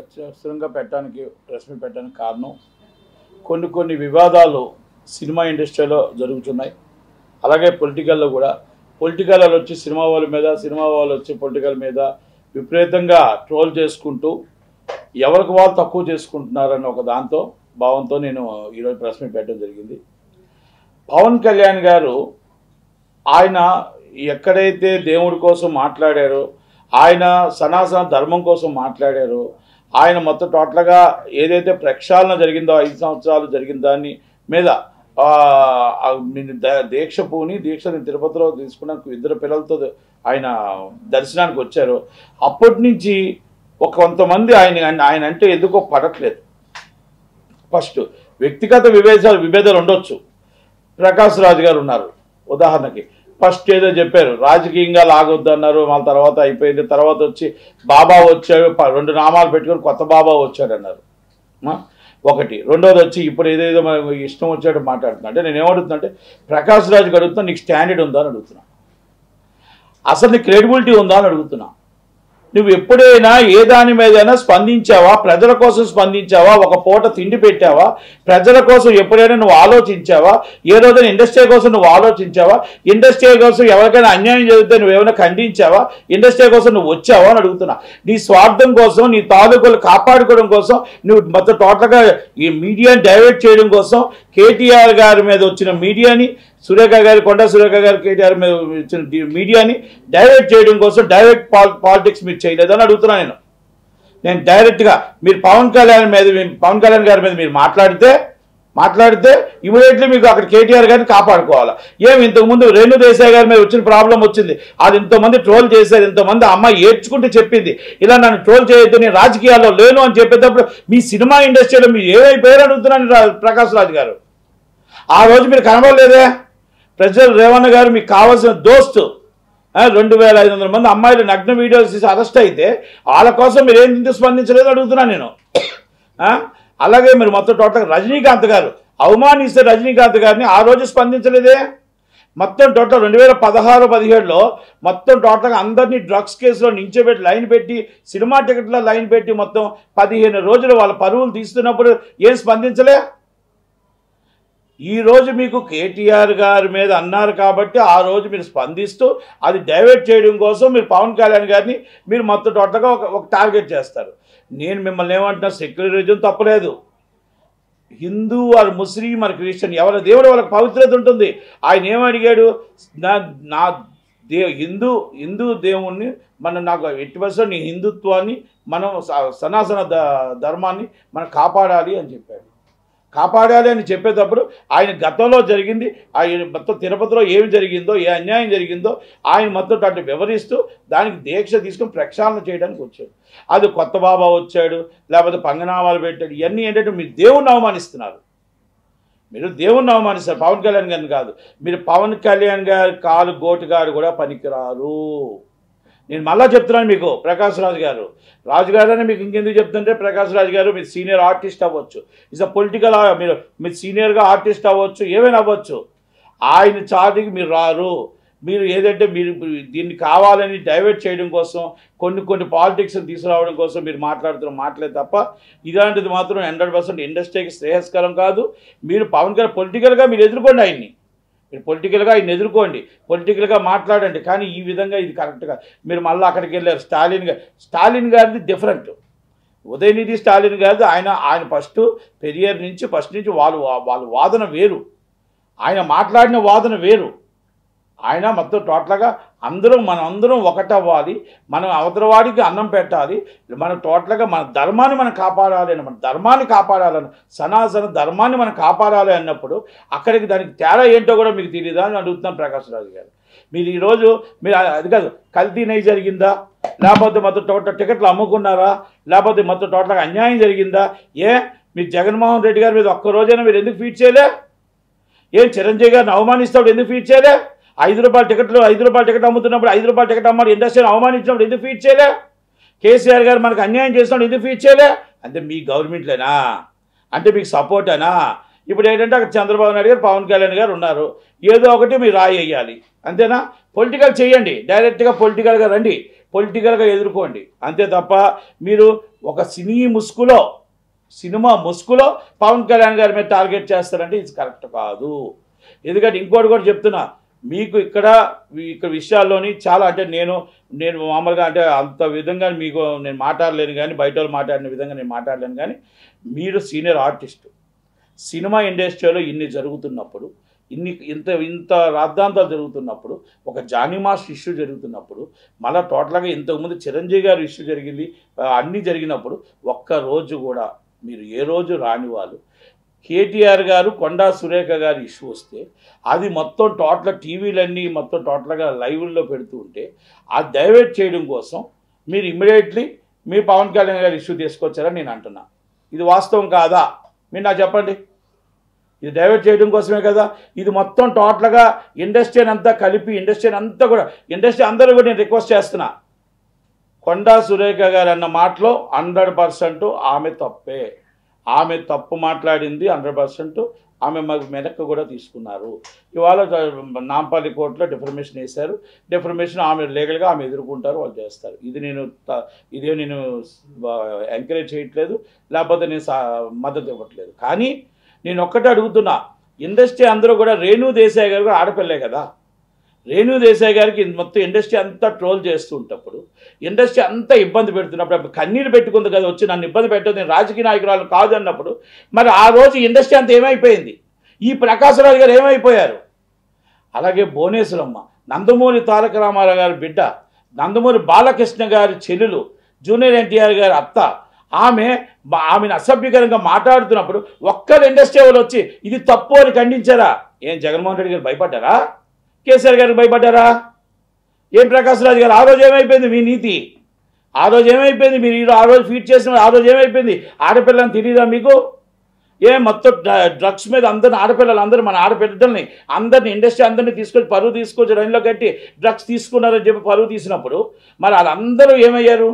అత్యవసరంగా పెట్టడానికి press meet పెట్టడానికి కారణం కొన్ని వివాదాలు సినిమా ఇండస్ట్రీలో జరుగుతున్నాయి. అలాగే పొలిటికల్లో కూడా పొలిటికల్ వాళ్ళు వచ్చి సినిమా వాళ్ళ మీద, సినిమా వాళ్ళు వచ్చి పొలిటికల్ మీద విపరీతంగా ట్రోల్ చేసుకుంటూ ఎవరికి వాళ్ళు తక్కువ చేసుకుంటున్నారన్న ఒక దాంతో భావంతో నేను ఈరోజు ప్రెస్ మీట్ పెట్టడం జరిగింది. పవన్ కళ్యాణ్ గారు ఆయన ఎక్కడైతే దేవుడి కోసం మాట్లాడారో, ఆయన సనాతన ధర్మం కోసం మాట్లాడారో, ఆయన మొత్తం టోటల్గా ఏదైతే ప్రక్షాళన జరిగిందో 5 సంవత్సరాలు జరిగిన దాన్ని మీద దీక్ష పూని దీక్షని తిరుపతిలో తీసుకున్నాక 2 పిల్లలతో ఆయన దర్శనానికి వచ్చారు. అప్పటి నుంచి కొంతమంది ఆయన అంటే ఎందుకో పడట్లేదు. ఫస్ట్ వ్యక్తిగత విభేదాలు ఉండొచ్చు. ప్రకాష్ రాజ్ గారు ఉన్నారు ఉదాహరణకి. ఫస్ట్ ఏదో చెప్పారు, రాజకీయంగా లాగొద్దు అన్నారు. వాళ్ళ తర్వాత అయిపోయింది. తర్వాత వచ్చి బాబా వచ్చాడు, 2 నామాలు పెట్టుకొని కొత్త బాబా వచ్చాడు అన్నారు. ఒకటి. రెండోది వచ్చి ఇప్పుడు ఏదేదో ఇష్టం వచ్చాడు మాట్లాడుతున్నా. అంటే నేను ఏమడుగుతున్నా అంటే ప్రకాష్ రాజ్కి అడుగుతున్నా, నీకు స్టాండర్డ్ ఉందా అని అడుగుతున్నా. అసలు నీకు క్రెడిబిలిటీ ఉందా అని అడుగుతున్నా. నువ్వు ఎప్పుడైనా ఏ దాని మీదైనా స్పందించావా? ప్రజల కోసం స్పందించావా? ఒక పూట తిండి పెట్టావా? ప్రజల కోసం ఎప్పుడైనా నువ్వు ఆలోచించావా? ఏ రోజైనా ఇండస్ట్రీ కోసం నువ్వు ఆలోచించావా? ఇండస్ట్రీ కోసం ఎవరికైనా అన్యాయం జరిగితే నువ్వేమైనా ఖండించావా? ఇండస్ట్రీ కోసం నువ్వు వచ్చావా అని అడుగుతున్నా. నీ స్వార్థం కోసం, నీ తాలూకులు కాపాడుకోవడం కోసం, నువ్వు మొత్తం టోటల్గా ఈ మీడియాని డైవర్ట్ చేయడం కోసం, కేటీఆర్ గారి మీద వచ్చిన మీడియాని, సురేఖ గారి కొండ సురేఖ గారు కేటీఆర్ మీద వచ్చిన మీడియాని డైవర్ట్ చేయడం కోసం డైరెక్ట్ పాలిటిక్స్ మీరు చేయలేదని అడుగుతున్నా. నేను డైరెక్ట్గా మీరు పవన్ కళ్యాణ్ గారి మీద మీరు మాట్లాడితే ఇమీడియట్లీ మీకు అక్కడ కేటీఆర్ గారిని కాపాడుకోవాలి. ఇంతకుముందు రేణు దేశాయ్ గారి మీద వచ్చిన ప్రాబ్లం వచ్చింది. అది ఇంతమంది ట్రోల్ చేశారు. ఇంతమంది అమ్మాయి ఏడ్చుకుంటూ చెప్పింది, ఇలా నన్ను ట్రోల్ చేయొద్దు, నేను రాజకీయాల్లో లేను అని చెప్పేటప్పుడు మీ సినిమా ఇండస్ట్రీలో మీరు ఏమైపోయారు అడుగుతున్నాను ప్రకాష్ రాజ్ గారు. ఆ రోజు మీరు కనబడలేదే. ప్రజలు రేవణ్ గారు మీకు కావాల్సిన దోస్తు 2500 మంది అమ్మాయిలు నగ్న వీడియోస్ తీసి అరెస్ట్ అయితే వాళ్ళ కోసం మీరు ఏం స్పందించలేదు అడుగుతున్నాను నేను. అలాగే మీరు మొత్తం టోటల్ రజనీకాంత్ గారు అవమానిస్తే రజనీకాంత్ గారిని ఆ రోజు స్పందించలేదే. మొత్తం టోటల్ 2016-17లో మొత్తం టోటల్గా అందరినీ డ్రగ్స్ కేసులో నించోబెట్టి లైన్ పెట్టి, సినిమా టికెట్లో లైన్ పెట్టి మొత్తం 15 రోజులు వాళ్ళ పరువులు తీస్తున్నప్పుడు ఏం స్పందించలే. ఈరోజు మీకు కేటీఆర్ గారి మీద అన్నారు కాబట్టి ఆ రోజు మీరు స్పందిస్తూ అది డైవర్ట్ చేయడం కోసం మీరు పవన్ కళ్యాణ్ గారిని మీరు మొత్తం టోటల్గా ఒక టార్గెట్ చేస్తారు. నేను మిమ్మల్ని ఏమంటున్నా, సెక్యులరిజం తప్పలేదు. Hindu or Muslim or Christian ఎవరి దేవుడు వాళ్ళకి పవిత్రత ఉంటుంది. ఆయన ఏమడిగాడు, నా హిందూ దేవుణ్ణి నాకు 80% నీ హిందుత్వాన్ని మనం సనాతన ధర్మాన్ని మనం కాపాడాలి అని చెప్పాడు. కాపాడాలి అని చెప్పేటప్పుడు ఆయన గతంలో జరిగింది, ఆయన మొత్తం తిరుపతిలో ఏమి జరిగిందో, ఏ అన్యాయం జరిగిందో ఆయన మొత్తం అటు వివరిస్తూ దానికి దీక్ష తీసుకొని ప్రక్షాళన చేయడానికి వచ్చాడు. అది కొత్త బాబా వచ్చాడు, లేకపోతే పంగనామాలు పెట్టాడు. ఇవన్నీ ఏంటంటే మీరు దేవుణ్ణి అవమానిస్తున్నారు. మీరు దేవుణ్ణి అవమానిస్తారు, పవన్ కళ్యాణ్ గారిని కాదు. మీరు పవన్ కళ్యాణ్ గారి కాలు గోటుగాడు కూడా పనికిరారు. నేను మళ్ళా చెప్తున్నాను మీకు, ప్రకాష్ రాజ్ గారు అని మీకు ఇంకెందుకు చెప్తుంటే, ప్రకాష్ రాజ్ గారు మీరు సీనియర్ ఆర్టిస్ట్ అవ్వచ్చు, ఇట్స్ అ పొలిటికల్, మీరు సీనియర్గా ఆర్టిస్ట్ అవ్వచ్చు, ఏమైనా అవ్వచ్చు. ఆయన చాటికి మీరు రారు. మీరు ఏదంటే మీరు దీన్ని కావాలని డైవర్ట్ చేయడం కోసం, కొన్ని పాలిటిక్స్ని తీసుకురావడం కోసం మీరు మాట్లాడుతున్న మాటలే తప్ప ఇలాంటిది మాత్రం 100% ఇండస్ట్రీకి శ్రేయస్కరం కాదు. మీరు పవన్ కళ్యాణ్ పొలిటికల్గా మీరు ఎదుర్కోండి, మీరు పొలిటికల్గా ఆయన ఎదుర్కోండి, పొలిటికల్గా మాట్లాడండి. కానీ ఈ విధంగా ఇది కరెక్ట్గా మీరు మళ్ళీ అక్కడికి వెళ్ళారు. స్టాలిన్ గారిది డిఫరెంట్. ఉదయనిధి స్టాలిన్ గారిది ఆయన పెరియర్ నుంచి ఫస్ట్ నుంచి వాళ్ళ వాదన వేరు, ఆయన మాట్లాడిన వాదన వేరు. ఆయన మొత్తం టోటల్గా మనందరం ఒకటవ్వాలి, మనం అవతలవాడికి అన్నం పెట్టాలి, మనం టోటల్గా మన ధర్మాన్ని మనం కాపాడాలి అని, మన ధర్మాన్ని కాపాడాలని, సనాతన ధర్మాన్ని మనం కాపాడాలి అన్నప్పుడు అక్కడికి దానికి తేడా ఏంటో కూడా మీకు తెలియదా అని అడుగుతున్నాను ప్రకాష్ రాజ్ గారు. మీరు ఈరోజు అది కాదు, కల్తీ నెయ్యి జరిగిందా, లేకపోతే మొత్తం టోటల్ టికెట్లు అమ్ముకున్నారా, లేకపోతే మొత్తం టోటల్గా అన్యాయం జరిగిందా? మీరు జగన్మోహన్ రెడ్డి గారి మీద ఒక్కరోజైనా మీరు ఎందుకు ఫీట్ చేయలే? చిరంజీవి గారిని అవమానిస్తాడు ఎందుకు ఫీట్ చేయలే? 5 రూపాయల టికెట్ అమ్ముతున్నప్పుడు 5 రూపాయల టికెట్ అమ్మాడు ఇండస్ట్రీని అవమానించినప్పుడు ఎందుకు ఫీట్ చేయలే? కేసీఆర్ గారు మనకు అన్యాయం చేసినప్పుడు ఎందుకు ఫీట్ చేయలే? అంటే మీ గవర్నమెంట్లేనా? అంటే మీకు సపోర్టేనా? ఇప్పుడు ఏంటంటే అక్కడ చంద్రబాబు నాయుడు గారు, పవన్ కళ్యాణ్ గారు ఉన్నారు, ఏదో ఒకటి మీరు రాయి వేయాలి, అంతేనా? పొలిటికల్ చేయండి, డైరెక్ట్గా పొలిటికల్గా రండి. పొలిటికల్గా ఎదుర్కోండి, అంతే తప్ప మీరు ఒక సినిమా ముసుగులో పవన్ కళ్యాణ్ గారి మీద టార్గెట్ చేస్తారంటే ఇది కరెక్ట్ కాదు. ఎందుకంటే ఇంకోటి కూడా చెప్తున్నా మీకు, ఇక్కడ విషయాల్లోని చాలా అంటే నేను మామూలుగా అంటే అంత విధంగా మీకు నేను మాట్లాడలేను, కానీ బయట వాళ్ళు మాట్లాడిన విధంగా నేను మాట్లాడలేను. కానీ మీరు సీనియర్ ఆర్టిస్టు, సినిమా ఇండస్ట్రీలో ఇన్ని జరుగుతున్నప్పుడు, ఇంత రాద్ధాంతాలు జరుగుతున్నప్పుడు, ఒక జానీ మాస్టర్ ఇష్యూ జరుగుతున్నప్పుడు, మళ్ళీ టోటల్గా ఇంతకుముందు చిరంజీవి గారి ఇష్యూ జరిగింది, అన్నీ జరిగినప్పుడు ఒక్కరోజు కూడా మీరు ఏ రోజు రాని వాళ్ళు, కేటీఆర్ గారు కొండా సురేఖ గారి ఇష్యూ వస్తే అది మొత్తం టోటల్ టీవీలన్నీ మొత్తం టోటల్గా లైవ్లో పెడుతూ ఉంటే అది డైవర్ట్ చేయడం కోసం మీరు ఇమ్మీడియట్లీ మీరు పవన్ కళ్యాణ్ గారి ఇష్యూ తీసుకొచ్చారని నేను అంటున్నా. ఇది వాస్తవం కాదా? మీరు నాకు చెప్పండి. ఇది డైవర్ట్ చేయడం కోసమే కదా. ఇది మొత్తం టోటల్గా ఇండస్ట్రీని అంతా కలిపి, ఇండస్ట్రీ అందరూ కూడా నేను రిక్వెస్ట్ చేస్తున్నా, కొండా సురేఖ గారు అన్న మాటలో 100% ఆమె తప్పే. ఆమె తప్పు మాట్లాడింది 100%. ఆమె వెనక్కి కూడా తీసుకున్నారు. ఇవాళ నాంపల్లి కోర్టులో డిఫర్మేషన్ వేశారు. డిఫర్మేషన్ ఆమె లీగల్గా ఆమె ఎదుర్కొంటారు, వాళ్ళు చేస్తారు. ఇదే నేను ఎంకరేజ్ చేయట్లేదు, లేకపోతే నేను మద్దతు ఇవ్వట్లేదు. కానీ నేను ఒక్కటే అడుగుతున్నా, ఇండస్ట్రీ అందరూ కూడా రేణు దేశాయ్ గారు కూడా ఆడపిల్లే కదా. రేణు దేశాయ్ గారికి మొత్తం ఇండస్ట్రీ అంతా ట్రోల్ చేస్తూ ఉంటప్పుడు, ఇండస్ట్రీ అంతా ఇబ్బంది పెడుతున్నప్పుడు కన్నీరు పెట్టుకుంది కదా వచ్చి నన్ను ఇబ్బంది పెట్టదు, నేను రాజకీయ నాయకురాలు కాదు అన్నప్పుడు, మరి ఆ రోజు ఇండస్ట్రీ అంతా ఏమైపోయింది? ఈ ప్రకాశ్ రాజు గారు ఏమైపోయారు? అలాగే భువనేశ్వరమ్మ, నందమూరి తారక రామారావు గారి బిడ్డ, నందమూరి బాలకృష్ణ గారి చెల్లెలు, జూనియర్ ఎన్టీఆర్ గారి అత్త, ఆమెను అసభ్యకరంగా మాట్లాడుతున్నప్పుడు ఒక్కరు ఇండస్ట్రీ వాళ్ళు వచ్చి ఇది తప్పు అని ఖండించారా? ఏం జగన్మోహన్ రెడ్డి గారు భయపడ్డారా? కేసీఆర్ గారికి భయపడ్డారా? ఏం ప్రకాశ్ రాజు గారు ఆ రోజు ఏమైపోయింది మీ నీతి? ఆ రోజు ఏమైపోయింది మీరు ఆ రోజు ఫీట్ చేసిన? ఆ రోజు ఏమైపోయింది? ఆడపిల్లని తెలియదా మీకు? మొత్తం డ్రగ్స్ మీద అందరిని, ఆడపిల్లలందరూ, మన ఆడపిల్లల్ని అందరినీ, ఇండస్ట్రీ అందరినీ తీసుకొచ్చి రైల్లో కట్టి డ్రగ్స్ తీసుకున్నారని చెప్పి పరువు తీసినప్పుడు మరి వాళ్ళందరూ ఏమయ్యారు?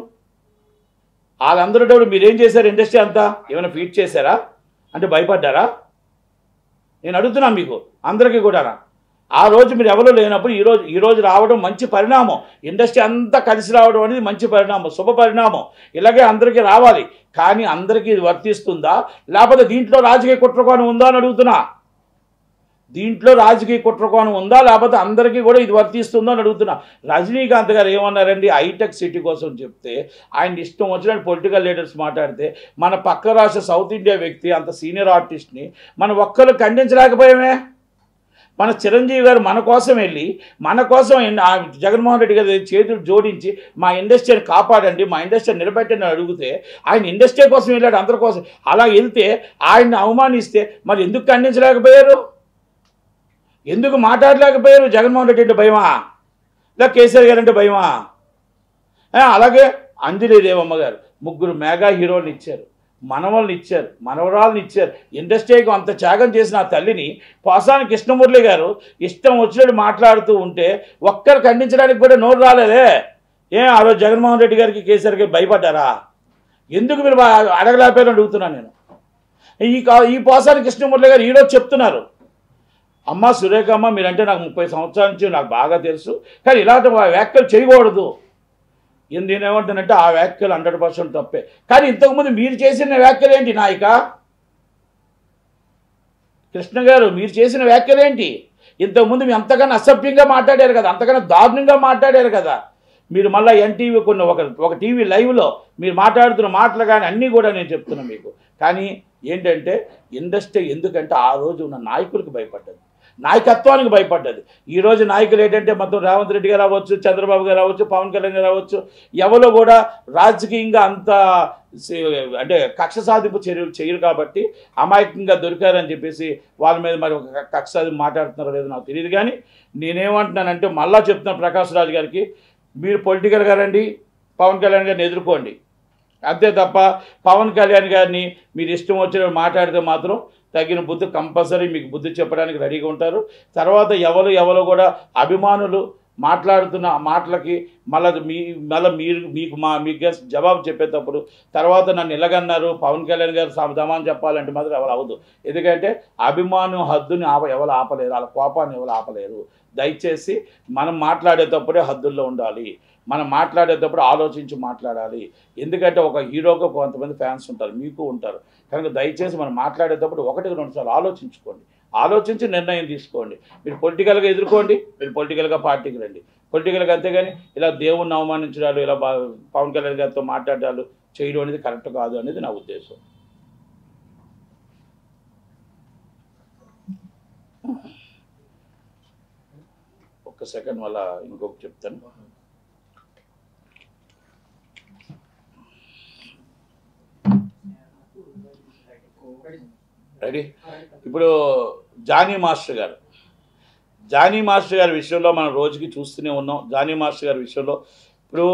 వాళ్ళందరూ మీరేం చేశారు? ఇండస్ట్రీ అంతా ఏమైనా ఫీట్ చేశారా? అంటే భయపడ్డారా? నేను అడుగుతున్నా మీకు అందరికీ కూడా. ఆ రోజు మీరు ఎవరు లేనప్పుడు ఈరోజు రావడం మంచి పరిణామం. ఇండస్ట్రీ అంతా కలిసి రావడం అనేది మంచి పరిణామం, శుభ పరిణామం. ఇలాగే అందరికీ రావాలి. కానీ అందరికీ ఇది వర్తిస్తుందా? లేకపోతే దీంట్లో రాజకీయ కుట్రకోణం ఉందా అని అడుగుతున్నా. దీంట్లో రాజకీయ కుట్రకోణం ఉందా, లేకపోతే అందరికీ కూడా ఇది వర్తిస్తుందో అని అడుగుతున్నా. రజనీకాంత్ గారు ఏమన్నారండి? హైటెక్ సిటీ కోసం చెప్తే ఆయన ఇష్టం వచ్చినట్టు పొలిటికల్ లీడర్స్ మాట్లాడితే మన పక్క రాష్ట్ర సౌత్ ఇండియా వ్యక్తి, అంత సీనియర్ ఆర్టిస్ట్ని మనం ఒక్కరు ఖండించలేకపోయామే. మన చిరంజీవి గారు మన కోసం వెళ్ళి, మన కోసం జగన్మోహన్ రెడ్డి గారి చేతులు జోడించి మా ఇండస్ట్రీని కాపాడండి, మా ఇండస్ట్రీని నిలబెట్టండి అని అడిగితే ఆయన ఇండస్ట్రీ కోసం వెళ్ళాడు, అందరి కోసం. అలా వెళ్తే ఆయన్ని అవమానిస్తే మరి ఎందుకు ఖండించలేకపోయారు? ఎందుకు మాట్లాడలేకపోయారు? జగన్మోహన్ రెడ్డి అంటే భయమా? లేదా కేసీఆర్ గారు అంటే భయమా? అలాగే అంజలి దేవమ్మ గారు 3 మెగా హీరోలు ఇచ్చారు, మనవల్ని ఇచ్చారు, మనవరాలను ఇచ్చారు. ఇండస్ట్రీకి అంత త్యాగం చేసిన ఆ తల్లిని పోసాని కృష్ణమురళి గారు ఇష్టం వచ్చినట్టు మాట్లాడుతూ ఉంటే ఒక్కరు ఖండించడానికి కూడా నోరు రాలేదే. ఆ రోజు జగన్మోహన్ రెడ్డి గారికి, కేసీఆర్ గారికి భయపడ్డారా? ఎందుకు మీరు అడగలేకపోయారని అడుగుతున్నాను నేను. ఈ పోసాని కృష్ణమురళి గారు ఈరోజు చెప్తున్నారు, అమ్మ సురేఖమ్మ మీరంటే నాకు 30 సంవత్సరాల నుంచి నాకు బాగా తెలుసు, కానీ ఇలాంటి వ్యాఖ్యలు చేయకూడదు. నేనేమంటానంటే ఆ వ్యాఖ్యలు 100% తప్పే. కానీ ఇంతకుముందు మీరు చేసిన వ్యాఖ్యలు ఏంటి నాయక కృష్ణ గారు? మీరు చేసిన వ్యాఖ్యలు ఏంటి? ఇంతకుముందు మీరు అంతకన్నా అసభ్యంగా మాట్లాడారు కదా, అంతకన్నా దారుణంగా మాట్లాడారు కదా. మీరు మళ్ళీ ఎన్టీవీ ఒక టీవీ లైవ్లో మీరు మాట్లాడుతున్న మాటలు కానీ అన్నీ కూడా నేను చెప్తున్నాను మీకు. కానీ ఏంటంటే ఇండస్ట్రీ ఎందుకంటే ఆ రోజు ఉన్న నాయకులకు భయపడ్డది, నాయకత్వానికి భయపడ్డది. ఈరోజు నాయకులు ఏంటంటే మొత్తం రేవంత్ రెడ్డి గారు రావచ్చు, చంద్రబాబు గారు రావచ్చు, పవన్ కళ్యాణ్ గారు రావచ్చు, ఎవరో కూడా రాజకీయంగా అంత అంటే కక్ష సాధింపు చర్యలు చేయరు కాబట్టి అమాయకంగా దొరికారని చెప్పేసి వాళ్ళ మీద మరి ఒక కక్ష సాధింపు మాట్లాడుతున్నారో లేదో నాకు తెలియదు. కానీ నేనేమంటున్నానంటే మళ్ళా చెప్తున్నా ప్రకాష్ రాజు గారికి, మీరు పొలిటికల్గా రండి, పవన్ కళ్యాణ్ గారిని ఎదుర్కోండి, అంతే తప్ప పవన్ కళ్యాణ్ గారిని మీరు ఇష్టం వచ్చినట్టు మాట్లాడితే మాత్రం తగిన బుద్ధి కంపల్సరీ మీకు బుద్ధి చెప్పడానికి రెడీగా ఉంటారు. తర్వాత ఎవరో కూడా అభిమానులు మాట్లాడుతున్న మాటలకి మళ్ళీ మీకు జవాబు చెప్పేటప్పుడు తర్వాత నన్ను ఎలాగన్నారు పవన్ కళ్యాణ్ గారు సమాధానం చెప్పాలంటే మాత్రం ఎవరు అవ్వదు. ఎందుకంటే అభిమానం హద్దుని ఎవరు ఆపలేరు, వాళ్ళ కోపాన్ని ఎవరు ఆపలేరు. దయచేసి మనం మాట్లాడేటప్పుడే హద్దుల్లో ఉండాలి, మనం మాట్లాడేటప్పుడు ఆలోచించి మాట్లాడాలి. ఎందుకంటే ఒక హీరోగా కొంతమంది ఫ్యాన్స్ ఉంటారు, మీకు ఉంటారు. కనుక దయచేసి మనం మాట్లాడేటప్పుడు 1-2 సార్లు ఆలోచించుకోండి, ఆలోచించి నిర్ణయం తీసుకోండి. మీరు పొలిటికల్గా ఎదుర్కోండి, మీరు పొలిటికల్గా పార్టీకి రండి, పొలిటికల్గా. అంతేగాని ఇలా దేవుణ్ణి అవమానించడాలు, ఇలా పవన్ కళ్యాణ్ గారితో మాట్లాడాలు చేయడం అనేది కరెక్ట్ కాదు అనేది నా ఉద్దేశం. ఒక్క సెకండ్ మళ్ళా ఇంకొక చెప్తాను. రెడీ? ఇప్పుడు జానీ మాస్టర్ గారి విషయంలో మనం రోజుకి చూస్తూనే ఉన్నాం. జానీ మాస్టర్ గారి విషయంలో ఇప్పుడు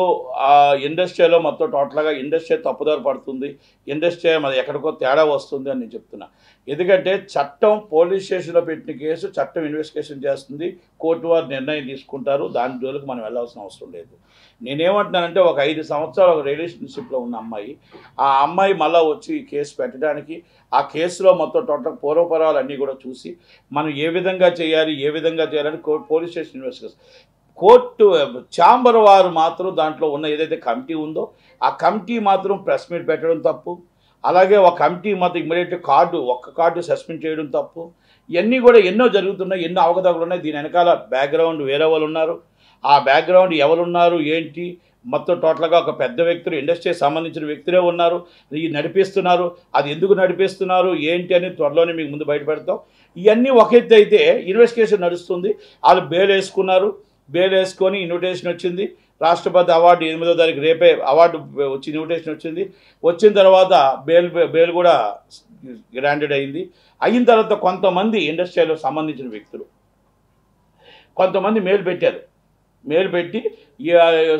ఇండస్ట్రీలో మొత్తం టోటల్గా ఇండస్ట్రీ తప్పుదారి పడుతుంది, ఇండస్ట్రీ మరి ఎక్కడికో తేడా వస్తుంది అని నేను చెప్తున్నా. ఎందుకంటే చట్టం పోలీస్ స్టేషన్లో పెట్టిన కేసు చట్టం ఇన్వెస్టిగేషన్ చేస్తుంది, కోర్టు వారు నిర్ణయం తీసుకుంటారు, దాని జోలికి మనం వెళ్ళాల్సిన అవసరం లేదు. నేనేమంటున్నానంటే ఒక 5 సంవత్సరాలు ఒక రిలేషన్షిప్లో ఉన్న అమ్మాయి, ఆ అమ్మాయి మళ్ళీ వచ్చి కేసు పెట్టడానికి, ఆ కేసులో మొత్తం టోటల్ పూర్వపరాలు అన్నీ కూడా చూసి మనం ఏ విధంగా చేయాలని police station investigation, court chamber వారు మాత్రం దాంట్లో ఉన్న ఏదైతే కమిటీ ఉందో ఆ కమిటీ మాత్రం ప్రెస్ మీట్ పెట్టడం తప్పు. అలాగే ఒక కమిటీ మాత్రం ఇమ్మీడియట్ ఒక్క కార్డు సస్పెండ్ చేయడం తప్పు. ఇవన్నీ కూడా ఎన్నో జరుగుతున్నాయి, ఎన్నో అవకతవకలు ఉన్నాయి. దీని వెనకాల బ్యాక్గ్రౌండ్ వేరే వాళ్ళు ఉన్నారు. ఆ బ్యాక్గ్రౌండ్ ఎవరున్నారు ఏంటి మొత్తం టోటల్గా ఒక పెద్ద వ్యక్తులు, ఇండస్ట్రీకి సంబంధించిన వ్యక్తులే ఉన్నారు, నడిపిస్తున్నారు. అది ఎందుకు నడిపిస్తున్నారు ఏంటి అని త్వరలోనే మీకు ముందు బయటపెడతాం. ఇవన్నీ ఒక ఎత్తు అయితే ఇన్వెస్టిగేషన్ నడుస్తుంది. వాళ్ళు బెయిల్ వేసుకున్నారు, బెయిల్ వేసుకొని ఇన్విటేషన్ వచ్చింది. రాష్ట్రపతి అవార్డు 8వ తారీఖు రేపే అవార్డు వచ్చి ఇన్విటేషన్ వచ్చింది. వచ్చిన తర్వాత బెయిల్ కూడా గ్రాంటెడ్ అయింది. అయిన తర్వాత కొంతమంది ఇండస్ట్రీలో సంబంధించిన వ్యక్తులు కొంతమంది మెయిల్ పెట్టి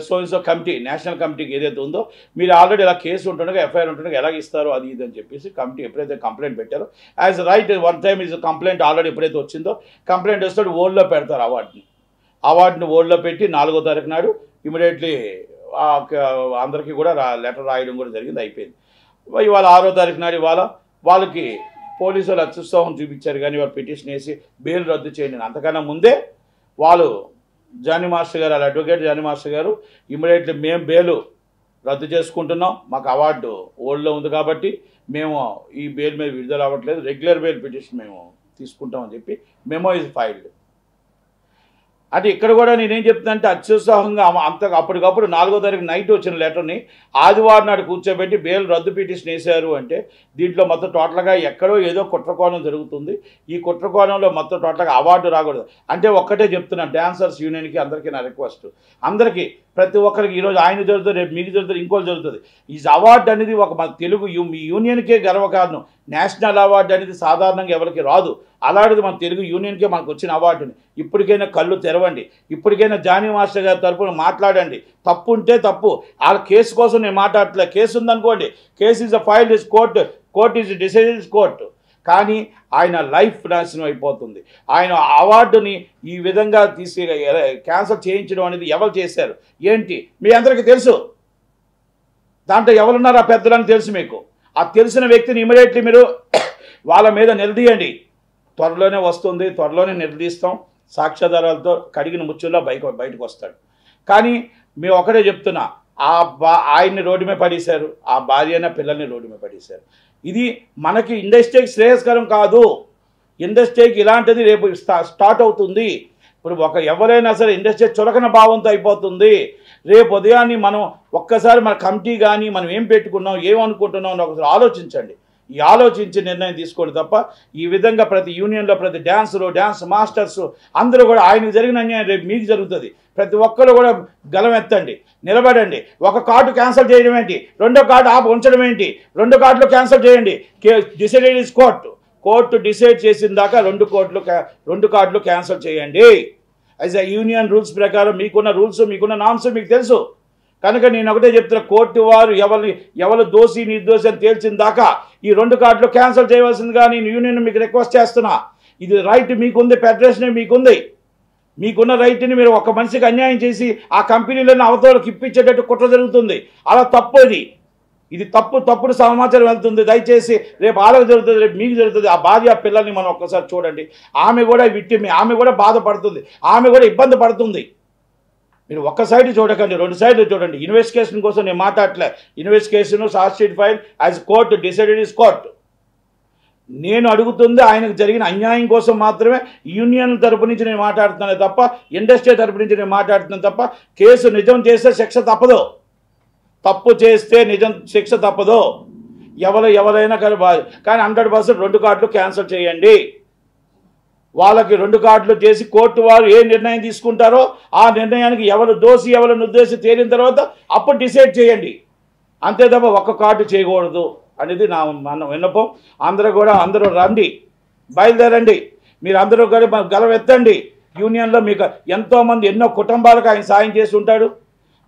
సో కమిటీ, నేషనల్ కమిటీకి ఏదైతే ఉందో మీరు ఆల్రెడీ ఇలా కేసు ఉంటుండగా ఎఫ్ఐఆర్ ఉంటుండగా ఎలా ఇస్తారు అది ఇది అని చెప్పేసి కమిటీ ఎప్పుడైతే కంప్లైంట్ పెట్టారో as right one time is complaint already ఎప్పుడైతే వచ్చిందో కంప్లైంట్ వస్తే ఓల్డ్లో పెడతారు. అవార్డుని ఓల్డ్లో పెట్టి 4వ తారీఖు నాడు ఇమీడియట్లీ అందరికీ కూడా లెటర్ రాయడం కూడా జరిగింది, అయిపోయింది. ఇవాళ 6వ తారీఖు నాడు ఇవాళ వాళ్ళకి పోలీసు వాళ్ళు అత్యుత్సాహం చూపించారు, కానీ వాళ్ళు పిటిషన్ వేసి బెయిల్ రద్దు చేయండి. అంతకన్నా ముందే వాళ్ళు జానీ మాస్టర్ గారు, అడ్వకేట్ జానీ మాస్టర్ గారు ఇమీడియట్లీ మేము బెయిల్ రద్దు చేసుకుంటున్నాం, మాకు అవార్డు ఓల్డ్లో ఉంది కాబట్టి మేము ఈ బెయిల్ మీద విడుదల అవ్వట్లేదు, రెగ్యులర్ బెయిల్ పిటిషన్ మేము తీసుకుంటామని చెప్పి మెమో ఇస్ ఫైల్డ్. అంటే ఇక్కడ కూడా నేనేం చెప్తున్నా అంటే అత్యుత్సాహంగా అప్పటికప్పుడు 4వ తారీఖు నైట్ వచ్చిన లెటర్ని ఆదివారం నాడు కూర్చోబెట్టి బెయిల్ రద్దు పిటిషన్ వేశారు అంటే దీంట్లో మొత్తం టోటల్గా ఎక్కడో ఏదో కుట్రకోణం జరుగుతుంది. ఈ కుట్రకోణంలో మొత్తం టోటల్గా అవార్డు రాకూడదు. అంటే ఒక్కటే చెప్తున్నా డాన్సర్స్ యూనియన్కి అందరికీ నా రిక్వెస్ట్, అందరికీ ప్రతి ఒక్కరికి ఈరోజు ఆయన జరుగుతుంది, రేపు మీకు జరుగుతుంది, ఇంకోటి జరుగుతుంది. ఈ అవార్డు అనేది ఒక మన తెలుగు మీ యూనియన్కే గర్వకారణం. నేషనల్ అవార్డు అనేది సాధారణంగా ఎవరికి రాదు, అలాంటిది మన తెలుగు యూనియన్కే మనకు వచ్చిన అవార్డుని. ఇప్పటికైనా కళ్ళు తెరవండి, ఇప్పటికైనా జానీ మాస్టర్ గారి తరపున మాట్లాడండి. తప్పు ఉంటే తప్పు, వాళ్ళ కేసు కోసం నేను మాట్లాడట్లే. కేసు ఉందనుకోండి, case is a file is court is decide court. కానీ ఆయన లైఫ్ నాశనం అయిపోతుంది. ఆయన అవార్డుని ఈ విధంగా క్యాన్సల్ చేయించడం అనేది ఎవరు చేశారు ఏంటి మీ అందరికీ తెలుసు. దాంట్లో ఎవరున్నారు ఆ పెద్దలని తెలుసు మీకు. ఆ తెలిసిన వ్యక్తిని ఇమీడియట్లీ మీరు వాళ్ళ మీద నిలదీయండి. త్వరలోనే వస్తుంది, త్వరలోనే నిలదీస్తాం. సాక్ష్యాధారాలతో కడిగిన ముచ్చుల్లో బయటకు వస్తాడు. కానీ మేము ఒకటే చెప్తున్నా, ఆయన్ని రోడ్డు మీద పడేశారు, ఆ భార్యన పిల్లల్ని రోడ్డు మీద పడేశారు. ఇది మనకి ఇండస్ట్రీకి శ్రేయస్కరం కాదు. ఇండస్ట్రీకి ఇలాంటిది రేపు స్టార్ట్ అవుతుంది. ఇప్పుడు ఎవరైనా సరే ఇండస్ట్రీ చులకన భావంతో అయిపోతుంది. రేపు ఉదయాన్ని మనం ఒక్కసారి మన కమిటీ కానీ మనం ఏం పెట్టుకున్నాం, ఏమనుకుంటున్నాం అని ఒకసారి ఆలోచించండి. ఈ ఆలోచించి నిర్ణయం తీసుకోండి తప్ప ఈ విధంగా ప్రతి యూనియన్లో ప్రతి డ్యాన్స్ మాస్టర్స్ అందరూ కూడా ఆయనకు జరిగిన అన్యాయం రేపు మీకు జరుగుతుంది. ప్రతి ఒక్కరు కూడా గలమెత్తండి, నిలబడండి. ఒక కార్డు క్యాన్సిల్ చేయడం ఏంటి, 2వ కార్డు ఉంచడం ఏంటి, 2 కార్డులు క్యాన్సిల్ చేయండి. డిసైడెడ్ ఇస్ కోర్టు డిసైడ్ చేసిన దాకా 2 కార్డులు క్యాన్సిల్ చేయండి. యాజ్ అ యూనియన్ రూల్స్ ప్రకారం మీకున్న రూల్స్, మీకున్న నామ్స్ మీకు తెలుసు. కనుక నేను ఒకటే చెప్తున్నా, కోర్టు వారు ఎవరు దోషి నిర్దోషి అని తేల్చిన దాకా ఈ 2 కార్డులు క్యాన్సిల్ చేయవలసిందిగా నేను యూనియన్ మీకు రిక్వెస్ట్ చేస్తున్నా. ఇది రైట్ మీకుంది, ఫెడరేషన్ మీకుంది. మీకున్న రైట్ని మీరు ఒక మనిషికి అన్యాయం చేసి ఆ కంపెనీలను అవతలకు ఇప్పించేటట్టు కుట్ర జరుగుతుంది. అలా తప్పు ఇది తప్పుడు సమాచారం వెళ్తుంది. దయచేసి రేపు వాళ్ళకి జరుగుతుంది, రేపు మీకు జరుగుతుంది. ఆ భార్య పిల్లల్ని మనం ఒక్కసారి చూడండి. ఆమె కూడా ఆమె కూడా బాధపడుతుంది, ఆమె కూడా ఇబ్బంది పడుతుంది. మీరు ఒక్క సైడ్ చూడకండి, రెండు సైడ్లు చూడండి. ఇన్వెస్టిగేషన్ కోసం నేను మాట్లాడలే. Investigation charge sheet file as court decided is court. నేను అడుగుతుంది ఆయనకు జరిగిన అన్యాయం కోసం మాత్రమే. యూనియన్ తరపు నుంచి నేను మాట్లాడుతున్నాను తప్ప, ఇండస్ట్రీ తరపు నుంచి నేను మాట్లాడుతున్నాను తప్ప, కేసు నిజం చేస్తే శిక్ష తప్పదు, తప్పు చేస్తే నిజం శిక్ష తప్పదు. ఎవరైనా కానీ 100% 2 కార్డులు క్యాన్సిల్ చేయండి. వాళ్ళకి 2 కార్డులు చేసి కోర్టు వారు ఏ నిర్ణయం తీసుకుంటారో ఆ నిర్ణయానికి ఎవరు దోషి ఎవరు నిర్దోషి తేలిన తర్వాత అప్పుడు డిసైడ్ చేయండి. అంతే తప్ప ఒక్క కార్డు చేయకూడదు అనేది మన విన్నపం. అందరూ రండి, బయలుదేరండి. మీరు అందరూ కూడా గలవెత్తండి. యూనియన్లో మీకు ఎంతోమంది ఎన్నో కుటుంబాలకు ఆయన సాయం చేసి ఉంటాడు.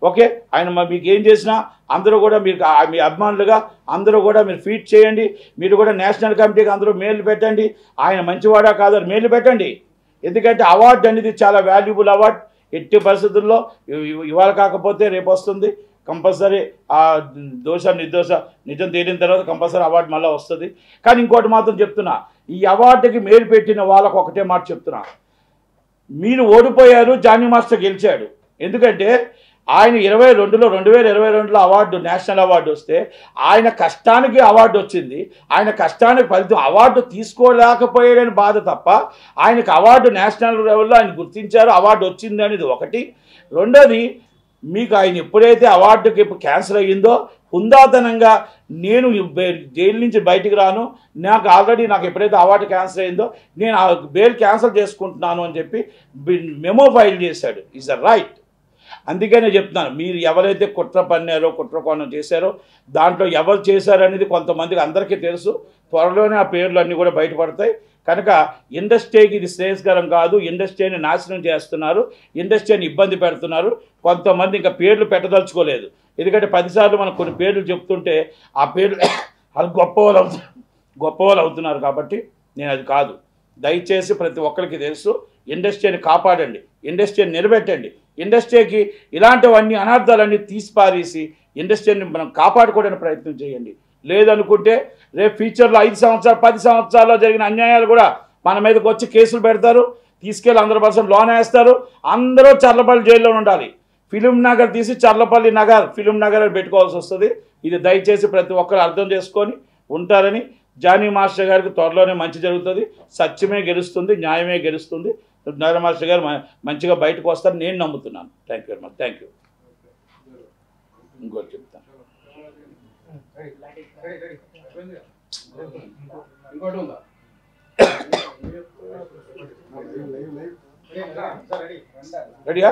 ఓకే, ఆయన మీకు ఏం చేసినా అందరూ కూడా మీరు మీ అభిమానులుగా అందరూ కూడా మీరు ఫీట్ చేయండి. మీరు కూడా నేషనల్ కమిటీకి అందరూ మెయిల్ పెట్టండి. ఆయన మంచివాడా కాదని మెయిల్ పెట్టండి. ఎందుకంటే అవార్డు అనేది చాలా వాల్యుబుల్ అవార్డు. ఎట్టి పరిస్థితుల్లో ఇవాళ కాకపోతే రేపు వస్తుంది కంపల్సరీ. ఆ నిర్దోష నిజం తేలిన తర్వాత కంపల్సరీ అవార్డు మళ్ళీ వస్తుంది. కానీ ఇంకోటి మాత్రం చెప్తున్నా, ఈ అవార్డుకి మెయిల్ పెట్టిన వాళ్ళకు ఒకటే మాట చెప్తున్నా, మీరు ఓడిపోయారు, జానీ మాస్టర్ గెలిచాడు. ఎందుకంటే ఆయన 2022లో అవార్డు, నేషనల్ అవార్డు వస్తే ఆయన కష్టానికి అవార్డు వచ్చింది. ఆయన కష్టానికి ఫలితం అవార్డు తీసుకోలేకపోయాడని బాధ తప్ప, ఆయనకు అవార్డు నేషనల్ లెవెల్లో ఆయన గుర్తించారు, అవార్డు వచ్చింది అనేది ఒకటి. రెండోది, మీకు ఆయన ఎప్పుడైతే అవార్డుకి ఇప్పుడు క్యాన్సిల్ అయ్యిందో హుందాతనంగా నేను జైలు నుంచి బయటికి రాను, నాకు ఎప్పుడైతే అవార్డు క్యాన్సిల్ అయిందో నేను ఆ బెయిల్ క్యాన్సిల్ చేసుకుంటున్నాను అని చెప్పి మెమో ఫైల్ చేశాడు. Is the right. అందుకనే చెప్తున్నాను, మీరు ఎవరైతే కుట్ర పన్నారో కుట్ర కోణం చేశారో దాంట్లో ఎవరు చేశారనేది కొంతమందికి అందరికీ తెలుసు. త్వరలోనే ఆ పేర్లు అన్నీ కూడా బయటపడతాయి. కనుక ఇండస్ట్రీకి ఇది శ్రేయస్కరం కాదు. ఇండస్ట్రీని నాశనం చేస్తున్నారు, ఇండస్ట్రీని ఇబ్బంది పెడుతున్నారు. కొంతమంది ఇంకా పేర్లు పెట్టదలుచుకోలేదు. ఎందుకంటే 10 సార్లు మనం కొన్ని పేర్లు చెప్తుంటే ఆ పేర్లు అది గొప్పవాళ్ళు అవుతున్నారు. కాబట్టి నేను అది కాదు. దయచేసి ప్రతి ఒక్కరికి తెలుసు, ఇండస్ట్రీని కాపాడండి, ఇండస్ట్రీని నిలబెట్టండి. ఇండస్ట్రీకి ఇలాంటివన్నీ అనార్థాలన్నీ తీసిపారేసి ఇండస్ట్రీని మనం కాపాడుకోవడానికి ప్రయత్నం చేయండి. లేదనుకుంటే రేపు ఫ్యూచర్లో 5 సంవత్సరాలు 10 సంవత్సరాల్లో జరిగిన అన్యాయాలు కూడా మన మీదకి వచ్చి కేసులు పెడతారు, తీసుకెళ్ళి 100% లోన్ వేస్తారు. అందరూ చర్లపల్లి జైల్లో ఉండాలి. ఫిలిం నగర్ తీసి చర్లపల్లి నగర్, ఫిలిం నగర్ అని పెట్టుకోవాల్సి వస్తుంది. ఇది దయచేసి ప్రతి ఒక్కరు అర్థం చేసుకొని ఉంటారని. జానీ మాస్టర్ గారికి త్వరలోనే మంచి జరుగుతుంది, సత్యమే గెలుస్తుంది, న్యాయమే గెలుస్తుంది. జానీ మాస్టర్ గారు మంచిగా బయటకు వస్తారని నేను నమ్ముతున్నాను. Thank you very much. Thank you. ఇంకోటి చెప్తాను. రెడీయా?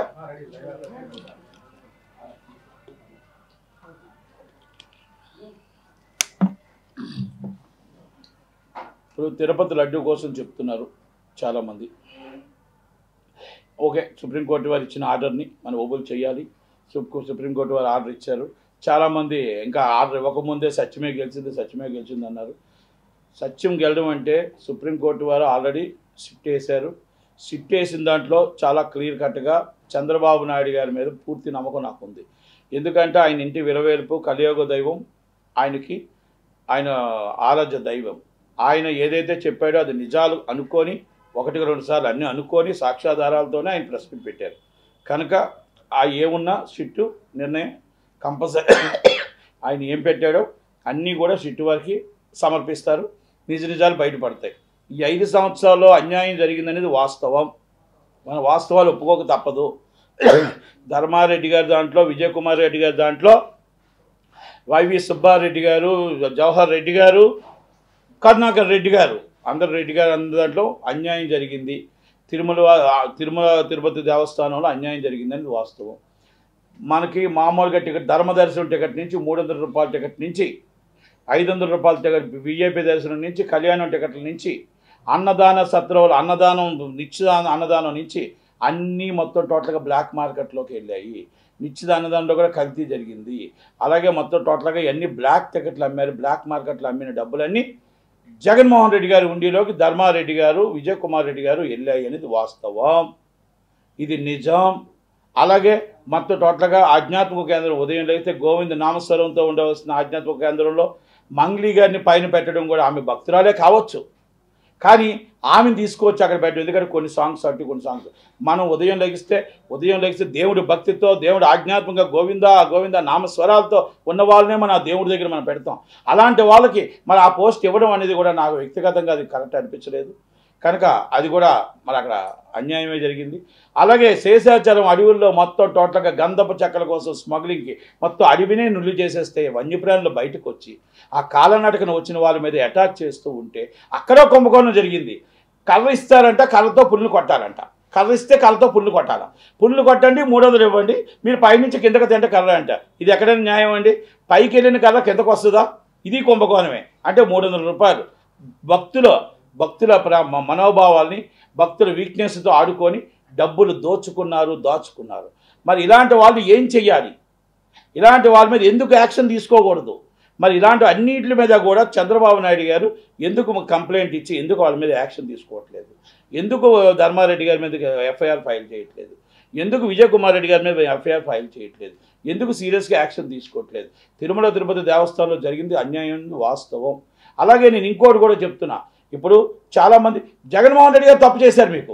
ఇప్పుడు తిరుపతి లడ్డు కోసం చెప్తున్నారు చాలామంది. ఓకే, సుప్రీంకోర్టు వారు ఇచ్చిన ఆర్డర్ని మనం ఓబుల్ చేయాలి. సుప్రీంకోర్టు వారు ఆర్డర్ ఇచ్చారు. చాలామంది ఇంకా ఆర్డర్ ఇవ్వకముందే సత్యమే గెలిచింది అన్నారు. సత్యం గెలడం అంటే సుప్రీంకోర్టు వారు ఆల్రెడీ షిఫ్ట్ వేశారు. షిఫ్ట్ వేసిన దాంట్లో చాలా క్లియర్ కట్గా చంద్రబాబు నాయుడు గారి మీద పూర్తి నమ్మకం నాకు ఉంది. ఎందుకంటే ఆయన ఇంటి విరవేల్పు కలియుగ దైవం, ఆయన ఆరాధ్య దైవం. ఆయన ఏదైతే చెప్పాడో అది నిజాలు అనుకొని 1-2 సార్లు అన్నీ అనుకొని సాక్ష్యాధారాలతోనే ఆయన ప్రెస్ మీట్ పెట్టారు. కనుక ఆ ఏమున్నా సిట్టు నిర్ణయం కంపల్సరీ ఆయన ఏం పెట్టాడో అన్నీ కూడా సిట్టు వారికి సమర్పిస్తారు. నిజాలు బయటపడతాయి. ఈ 5 సంవత్సరాల్లో అన్యాయం జరిగిందనేది వాస్తవం. మన వాస్తవాలు ఒప్పుకోక తప్పదు. ధర్మారెడ్డి గారి దాంట్లో, విజయ్ కుమార్ రెడ్డి గారి దాంట్లో, వైవి సుబ్బారెడ్డి గారు, జవహర్ రెడ్డి గారు, కరుణాకర్ రెడ్డి గారు, అందరి దాంట్లో అన్యాయం జరిగింది. తిరుపతి దేవస్థానంలో అన్యాయం జరిగిందని వాస్తవం. మనకి మామూలుగా టికెట్, ధర్మదర్శనం టికెట్ నుంచి 300 రూపాయల టికెట్ నుంచి 500 రూపాయల టికెట్, విఐపి దర్శనం నుంచి, కళ్యాణం టికెట్ల నుంచి, అన్నదాన సత్రంలో అన్నదానం నుంచి అన్నీ మొత్తం టోటల్గా బ్లాక్ మార్కెట్లోకి వెళ్ళాయి. నిశ్చిత అన్నదానంలో కూడా కల్తీ జరిగింది. అలాగే మొత్తం టోటల్గా ఇవన్నీ బ్లాక్ టికెట్లు అమ్మారు. బ్లాక్ మార్కెట్లో అమ్మిన డబ్బులన్నీ జగన్మోహన్ రెడ్డి గారి ఉండిలోకి ధర్మారెడ్డి గారు, విజయ్ కుమార్ రెడ్డి గారు వెళ్ళాయి అనేది వాస్తవం. ఇది నిజం. అలాగే మొత్తం టోటల్గా ఆధ్యాత్మిక కేంద్రం ఉదయం లేస్తే గోవింద నామస్వరంతో ఉండవలసిన ఆధ్యాత్మిక కేంద్రంలో మంగ్లీ గారిని పైన పెట్టడం కూడా ఆమె భక్తురాలే కావచ్చు, కానీ ఆమెను తీసుకొచ్చి అక్కడ పెట్టడం. ఎందుకంటే కొన్ని సాంగ్స్ మనం ఉదయం లెగిస్తే దేవుడి భక్తితో దేవుడు ఆధ్యాత్మికంగా గోవింద నామస్వరాలతో ఉన్న వాళ్ళనే మనం ఆ దేవుడి దగ్గర మనం పెడతాం. అలాంటి వాళ్ళకి మరి ఆ పోస్ట్ ఇవ్వడం అనేది కూడా నాకు వ్యక్తిగతంగా అది కరెక్ట్ అనిపించలేదు. కనుక అది కూడా మరి అక్కడ అన్యాయమే జరిగింది. అలాగే శేషాచలం అడవుల్లో మొత్తం టోటల్గా గంధపు చెక్కల కోసం స్మగ్లింగ్కి మొత్తం అడవినే నుల్లి చేసేస్తే వన్యప్రాణులు బయటకు వచ్చి ఆ కాలనాటకను వచ్చిన వాళ్ళ మీద అటాక్ చేస్తూ ఉంటే అక్కడ కుంభకోణం జరిగింది. కర్ర ఇస్తారంట, కర్రతో పుల్లు కొట్టాలంట. కర్ర ఇస్తే కర్రతో పుల్లు కొట్టాలి. పుల్లు కొట్టండి, 300 ఇవ్వండి, మీరు పైనుంచి కిందకి తింటే కర్ర అంట. ఇది ఎక్కడైనా న్యాయం అండి? పైకి వెళ్ళిన కర్ర కిందకు వస్తుందా? ఇది కుంభకోణమే. అంటే 300 రూపాయలు. భక్తుల మనోభావాల్ని, భక్తుల వీక్నెస్తో ఆడుకొని డబ్బులు దాచుకున్నారు. మరి ఇలాంటి వాళ్ళు ఏం చెయ్యాలి? ఇలాంటి వాళ్ళ మీద ఎందుకు యాక్షన్ తీసుకోకూడదు? మరి ఇలాంటి అన్నింటి మీద కూడా చంద్రబాబు నాయుడు గారు ఎందుకు కంప్లైంట్ ఇచ్చి ఎందుకు వాళ్ళ మీద యాక్షన్ తీసుకోవట్లేదు? ఎందుకు ధర్మారెడ్డి గారి మీద ఎఫ్ఐఆర్ ఫైల్ చేయట్లేదు? ఎందుకు విజయ్ కుమార్ రెడ్డి గారి మీద ఎఫ్ఐఆర్ ఫైల్ చేయట్లేదు? ఎందుకు సీరియస్గా యాక్షన్ తీసుకోవట్లేదు? తిరుమల తిరుపతి దేవస్థానంలో జరిగింది అన్యాయం, వాస్తవం. అలాగే నేను ఇంకోటి కూడా చెప్తున్నా. ఇప్పుడు చాలామంది జగన్మోహన్ రెడ్డి గారు తప్పు చేశారు. మీకు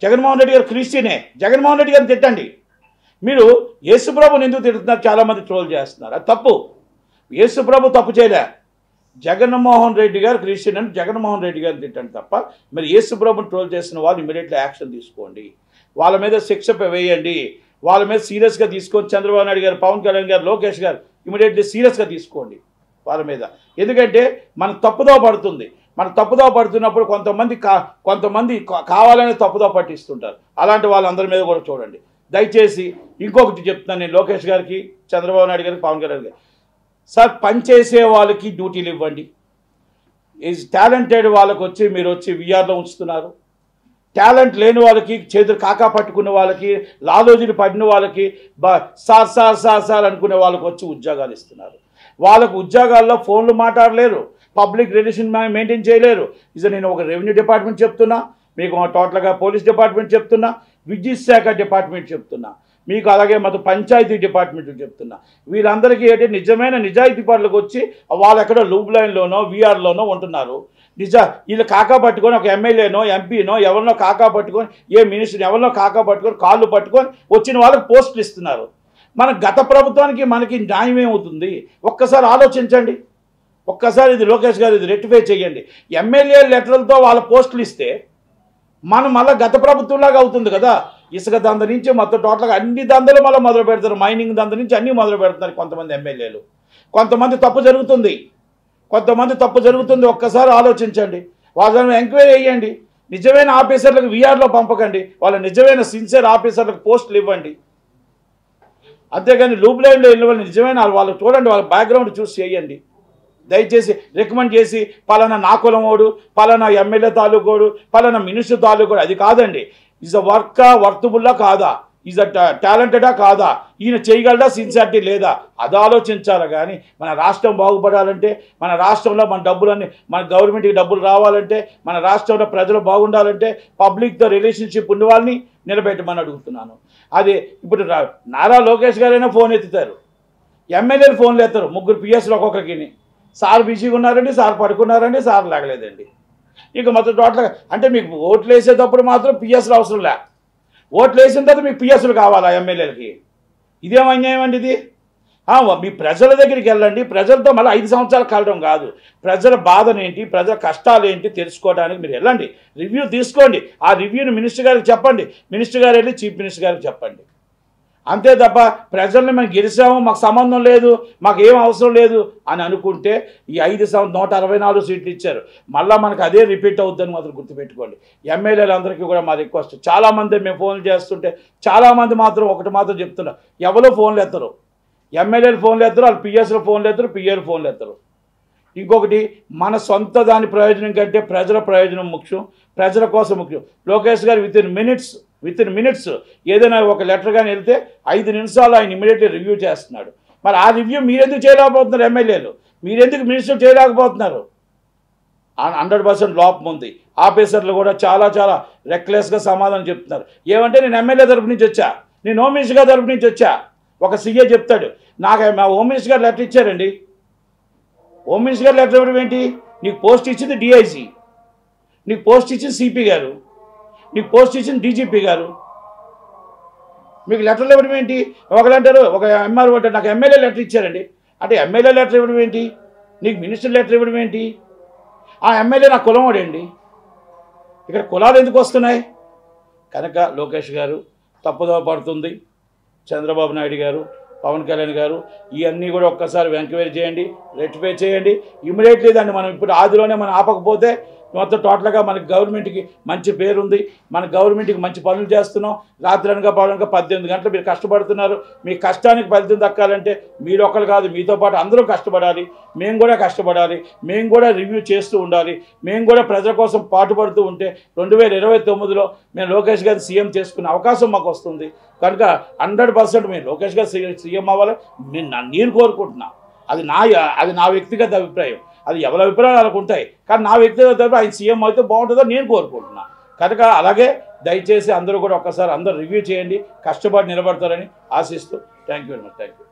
జగన్మోహన్ రెడ్డి గారు క్రిస్టియనే, జగన్మోహన్ రెడ్డి గారిని తిట్టండి. మీరు యేసుప్రభుని ఎందుకు తిడుతున్నారు? చాలామంది ట్రోల్ చేస్తున్నారు. అది తప్పు. యేసుప్రభు తప్పు చేయలే. జగన్మోహన్ రెడ్డి గారు క్రిస్టియన్ అని జగన్మోహన్ రెడ్డి గారిని తిట్టండి తప్ప మరి యేసుప్రభుని ట్రోల్ చేసిన వాళ్ళు ఇమీడియట్లీ యాక్షన్ తీసుకోండి. వాళ్ళ మీద శిక్ష వేయండి. వాళ్ళ మీద సీరియస్గా తీసుకొని చంద్రబాబు నాయుడు గారు, పవన్ కళ్యాణ్ గారు, లోకేష్ గారు ఇమీడియట్లీ సీరియస్గా తీసుకోండి వాళ్ళ మీద. ఎందుకంటే మన తప్పుదో పడుతుంది. మన తప్పుదో పడుతున్నప్పుడు కొంతమంది కావాలనే తప్పుదో పట్టిస్తుంటారు. అలాంటి వాళ్ళందరి మీద కూడా చూడండి. దయచేసి ఇంకొకటి చెప్తున్నాను నేను లోకేష్ గారికి, చంద్రబాబు నాయుడు గారికి, పవన్ కళ్యాణ్ గారికి. సార్, పనిచేసే వాళ్ళకి డ్యూటీలు ఇవ్వండి. ఈజ్ టాలెంటెడ్ వాళ్ళకి వచ్చి మీరు వచ్చి విఆర్లో ఉంచుతున్నారు. టాలెంట్ లేని వాళ్ళకి, చేతులు కాకా పట్టుకున్న వాళ్ళకి, లాలోజీలు పడిన వాళ్ళకి, సార్ అనుకునే వాళ్ళకి వచ్చి ఉద్యోగాలు ఇస్తున్నారు. వాళ్ళకు ఉద్యోగాల్లో ఫోన్లు మాట్లాడలేరు, పబ్లిక్ రిలేషన్ మెయింటైన్ చేయలేరు. ఇది నేను ఒక రెవెన్యూ డిపార్ట్మెంట్ చెప్తున్నా, మీకు టోటల్గా పోలీస్ డిపార్ట్మెంట్ చెప్తున్నా, విద్యుత్ శాఖ డిపార్ట్మెంట్ చెప్తున్నా, మీకు అలాగే మొత్తం పంచాయతీ డిపార్ట్మెంట్ చెప్తున్నా. వీళ్ళందరికీ ఏంటి నిజమైన నిజాయితీ పనులకు వచ్చి వాళ్ళు ఎక్కడో లూప్ లైన్లోనో వీఆర్లోనో ఉంటున్నారు. వీళ్ళు కాకా పట్టుకొని ఒక ఎమ్మెల్యేనో ఎంపీనో ఎవరినో కాకా పట్టుకొని, ఏ మినిస్టర్ ఎవరినో కాకా పట్టుకొని కాళ్ళు పట్టుకొని వచ్చిన వాళ్ళకి పోస్టులు ఇస్తున్నారు. మన గత ప్రభుత్వానికి మనకి న్యాయం ఏమవుతుంది? ఒక్కసారి ఆలోచించండి. ఒక్కసారి ఇది లోకేష్ గారు ఇది రెక్టిఫై చేయండి. ఎమ్మెల్యే లెటర్లతో వాళ్ళ పోస్టులు ఇస్తే మనం మళ్ళీ గత ప్రభుత్వంలాగా అవుతుంది కదా. ఇసుక దంద నుంచి మొత్తం టోటల్గా అన్ని దందలు మళ్ళీ మొదలు పెడతారు. మైనింగ్ దంద నుంచి అన్నీ మొదలు పెడుతున్నారు కొంతమంది ఎమ్మెల్యేలు. కొంతమంది తప్పు జరుగుతుంది. ఒక్కసారి ఆలోచించండి. వాళ్ళని ఎంక్వైరీ చేయండి. నిజమైన ఆఫీసర్లకు వీఆర్లో పంపకండి. వాళ్ళ నిజమైన సిన్సియర్ ఆఫీసర్లకు పోస్టులు ఇవ్వండి. అంతేగాని లూప్ లైన్లో వెళ్ళిన వాళ్ళు నిజమైన వాళ్ళు చూడండి, వాళ్ళ బ్యాక్గ్రౌండ్ చూసి చేయండి. దయచేసి రికమెండ్ చేసి పలానా నా కులమోడు, పలానా ఎమ్మెల్యే తాలూకోడు, పలానా మినిస్టర్ తాలూకోడు, అది కాదండి. ఈజ్ అ వర్తబుల్లా కాదా, ఈజ్ అ టాలెంటెడా కాదా, ఈయన చేయగలడా, సిన్సియారిటీ లేదా, అది ఆలోచించాలి. కానీ మన రాష్ట్రం బాగుపడాలంటే, మన రాష్ట్రంలో మన డబ్బులన్నీ మన గవర్నమెంట్కి డబ్బులు రావాలంటే, మన రాష్ట్రంలో ప్రజలు బాగుండాలంటే పబ్లిక్తో రిలేషన్షిప్ ఉన్న వాళ్ళని నిలబెట్టమని అడుగుతున్నాను. అది ఇప్పుడు నారా లోకేష్ గారైనా ఫోన్ ఎత్తుతారు, ఎమ్మెల్యేలు ఫోన్లు ఎత్తారు. 3 పిఎస్లు ఒక్కొక్కరికి. సార్ బిజీగా ఉన్నారండి, సార్ పడుకున్నారండి, సార్ లాగలేదండి. ఇక మొత్తం టోటల్గా అంటే మీకు ఓట్లు వేసేటప్పుడు మాత్రం పిఎస్లు అవసరం లే, ఓట్లు వేసిన తర్వాత మీకు పిఎస్లు కావాలా ఎమ్మెల్యేలకి? ఇదేం అన్యాయం అండి ఇది? మీ ప్రజల దగ్గరికి వెళ్ళండి. ప్రజలతో మళ్ళీ 5 సంవత్సరాలు కలడం కాదు. ప్రజల బాధనేంటి, ప్రజల కష్టాలు ఏంటి తెలుసుకోవడానికి మీరు వెళ్ళండి, రివ్యూ తీసుకోండి. ఆ రివ్యూని మినిస్టర్ గారికి చెప్పండి, మినిస్టర్ గారు వెళ్ళి చీఫ్ మినిస్టర్ గారికి చెప్పండి. అంతే తప్ప ప్రజల్ని మేము గెలిచాము, మాకు సంబంధం లేదు, మాకు ఏం అవసరం లేదు అని అనుకుంటే ఈ 164 సీట్లు ఇచ్చారు. మళ్ళీ మనకు అదే రిపీట్ అవుతుందని మాత్రం గుర్తుపెట్టుకోండి. ఎమ్మెల్యేలందరికీ కూడా మా రిక్వెస్ట్, చాలామంది మేము ఫోన్లు చేస్తుంటే చాలామంది మాత్రం ఒకటి మాత్రం చెప్తున్నారు, ఎవరో ఫోన్లు ఎత్తరు. ఎమ్మెల్యేలు ఫోన్లు ఎత్తరు, వాళ్ళు పిఎస్లు ఫోన్లు ఎత్తరు, పిఏలు ఫోన్లు ఎత్తరు. ఇంకొకటి, మన సొంత దాని ప్రయోజనం కంటే ప్రజల ప్రయోజనం ముఖ్యం, ప్రజల కోసం ముఖ్యం. లోకేష్ గారు విత్ ఇన్ మినిట్స్ ఏదైనా ఒక లెటర్ కానీ వెళ్తే 5 నిమిషాలు ఆయన ఇమీడియట్లీ రివ్యూ చేస్తున్నాడు. మరి ఆ రివ్యూ మీరెందుకు చేయలేకపోతున్నారు? ఎమ్మెల్యేలు మీరెందుకు మినిస్టర్ చేయలేకపోతున్నారు? 100% లోపం ఉంది. ఆఫీసర్లు కూడా చాలా చాలా రెక్లెస్గా సమాధానం చెప్తున్నారు. ఏమంటే నేను ఎమ్మెల్యే తరపు నుంచి వచ్చా, నేను హోమ్ మినిస్టర్ గారి తరపు నుంచి వచ్చా. ఒక సీఏ చెప్తాడు, నాకు మా హోమ్ మినిస్టర్ గారు లెటర్ ఇచ్చారండి. హోమ్ మినిస్టర్ గారు లెటర్ ఇవ్వడం ఏంటి? నీకు పోస్ట్ ఇచ్చింది డిఐజీ, నీకు పోస్ట్ ఇచ్చింది సిపి గారు, నీకు పోస్ట్ ఇచ్చింది డీజీపీ గారు, మీకు లెటర్లు ఇవ్వడం ఏంటి? ఒకరంటారు, ఒక ఎంఆర్ఓ అంటారు నాకు ఎమ్మెల్యే లెటర్ ఇచ్చారండి. అంటే ఎమ్మెల్యే లెటర్ ఇవ్వడం ఏంటి? నీకు మినిస్టర్ లెటర్ ఇవ్వడం ఏంటి? ఆ ఎమ్మెల్యే నా కులం వాడండి. ఇక్కడ కులాలు ఎందుకు వస్తున్నాయి? కనుక లోకేష్ గారు తప్పుదోవ పడుతుంది. చంద్రబాబు నాయుడు గారు, పవన్ కళ్యాణ్ గారు ఇవన్నీ కూడా ఒక్కసారి ఎంక్వైరీ చేయండి, రెక్టిఫై చేయండి. ఇమీడియట్లీ దాన్ని మనం ఇప్పుడు ఆదిలోనే మనం ఆపకపోతే మొత్తం టోటల్గా మనకి గవర్నమెంట్కి మంచి పేరు ఉంది, మన గవర్నమెంట్కి మంచి పనులు చేస్తున్నాం. రాత్రి అనగా పవనగా 18 గంటలు మీరు కష్టపడుతున్నారు. మీ కష్టానికి ఫలితం దక్కాలంటే మీరు ఒకరు కాదు, మీతో పాటు అందరూ కష్టపడాలి, మేము కూడా కష్టపడాలి, మేము కూడా రివ్యూ చేస్తూ ఉండాలి, మేము కూడా ప్రజల కోసం పాటుపడుతూ ఉంటే 2029లో మేము లోకేష్ గారిని సీఎం చేసుకునే అవకాశం మాకు వస్తుంది. కనుక 100% మేము లోకేష్ గారు సీఎం అవ్వాలి నేను కోరుకుంటున్నా. అది నా వ్యక్తిగత అభిప్రాయం. అది ఎవరి అభిప్రాయాలు వాళ్ళకు ఉంటాయి, కానీ నా వ్యక్తిగత అభిప్రాయం ఆయన సీఎం అయితే బాగుంటుందో నేను కోరుకుంటున్నా. కనుక అలాగే దయచేసి అందరూ కూడా ఒక్కసారి అందరూ రివ్యూ చేయండి, కష్టపడి నిలబడతారని ఆశిస్తూ thank you very much. Thank you.